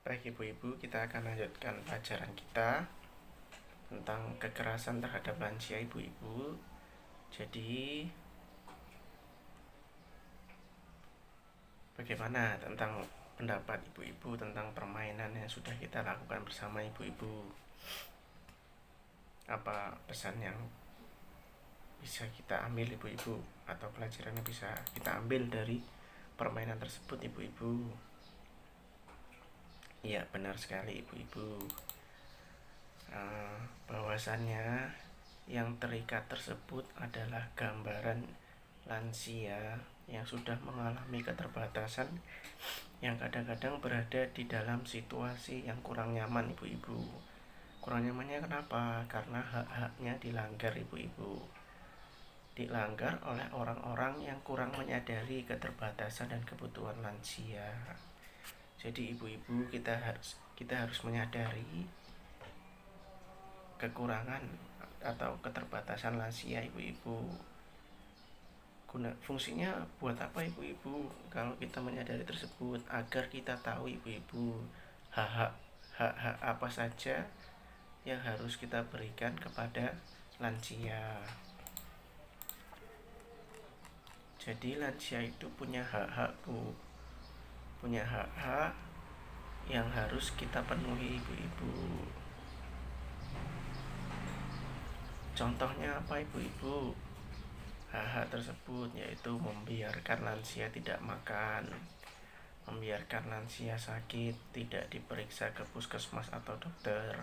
Baik ibu-ibu, kita akan lanjutkan pelajaran kita tentang kekerasan terhadap lansia ibu-ibu. Jadi, bagaimana tentang pendapat ibu-ibu tentang permainan yang sudah kita lakukan bersama ibu-ibu? Apa pesan yang bisa kita ambil ibu-ibu, atau pelajaran yang bisa kita ambil dari permainan tersebut ibu-ibu? Iya, benar sekali ibu-ibu. Bahwasannya yang terikat tersebut adalah gambaran lansia yang sudah mengalami keterbatasan, yang kadang-kadang berada di dalam situasi yang kurang nyaman ibu-ibu. Kurang nyamannya kenapa? Karena hak-haknya dilanggar ibu-ibu. Dilanggar oleh orang-orang yang kurang menyadari keterbatasan dan kebutuhan lansia. Jadi ibu-ibu, kita harus menyadari kekurangan atau keterbatasan lansia ibu-ibu. Fungsinya buat apa ibu-ibu? Kalau kita menyadari tersebut, agar kita tahu ibu-ibu hak-hak apa saja yang harus kita berikan kepada lansia. Jadi lansia itu punya hak-hak, Bu. Punya hak-hak yang harus kita penuhi ibu-ibu. Contohnya apa ibu-ibu? Hak-hak tersebut yaitu membiarkan lansia tidak makan, membiarkan lansia sakit tidak diperiksa ke puskesmas atau dokter,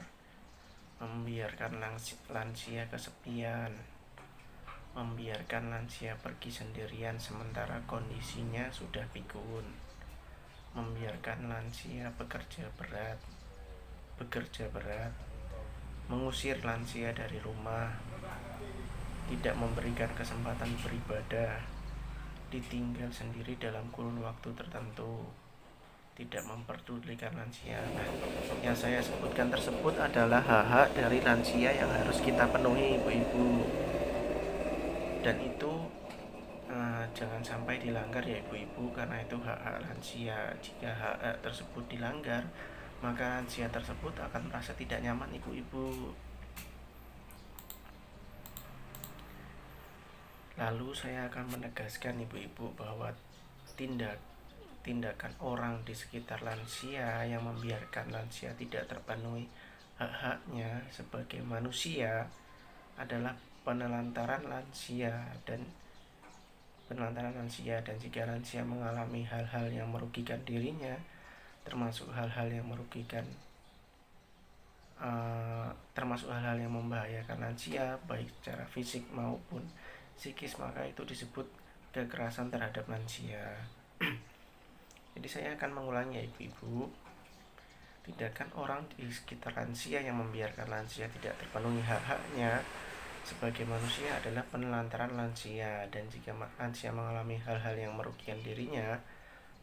membiarkan lansia kesepian, membiarkan lansia pergi sendirian sementara kondisinya sudah pikun, membiarkan lansia bekerja berat, mengusir lansia dari rumah, tidak memberikan kesempatan beribadah, ditinggal sendiri dalam kurun waktu tertentu, tidak memperdulikan lansia. Nah, yang saya sebutkan tersebut adalah hak-hak dari lansia yang harus kita penuhi ibu-ibu, dan itu jangan sampai dilanggar ya ibu-ibu, karena itu hak-hak lansia. Jika hak-hak tersebut dilanggar, maka lansia tersebut akan merasa tidak nyaman ibu-ibu. Lalu saya akan menegaskan ibu-ibu bahwa tindakan orang di sekitar lansia yang membiarkan lansia tidak terpenuhi hak-haknya sebagai manusia adalah penelantaran lansia, dan jika lansia mengalami hal-hal yang merugikan dirinya, termasuk hal-hal yang membahayakan lansia baik secara fisik maupun psikis, maka itu disebut kekerasan terhadap lansia. Jadi saya akan mengulangi ya ibu-ibu. Tindakan orang di sekitar lansia yang membiarkan lansia tidak terpenuhi hak-haknya sebagai manusia adalah penelantaran lansia, dan jika lansia mengalami hal-hal yang merugikan dirinya,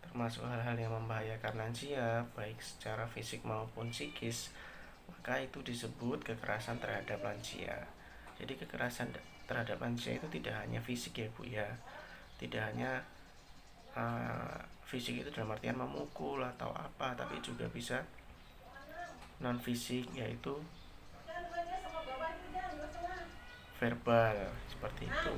termasuk hal-hal yang membahayakan lansia baik secara fisik maupun psikis, maka itu disebut kekerasan terhadap lansia. Jadi kekerasan terhadap lansia itu tidak hanya fisik ya Bu ya. Tidak hanya fisik itu dalam artian memukul atau apa, tapi juga bisa non fisik, yaitu verbal, seperti itu.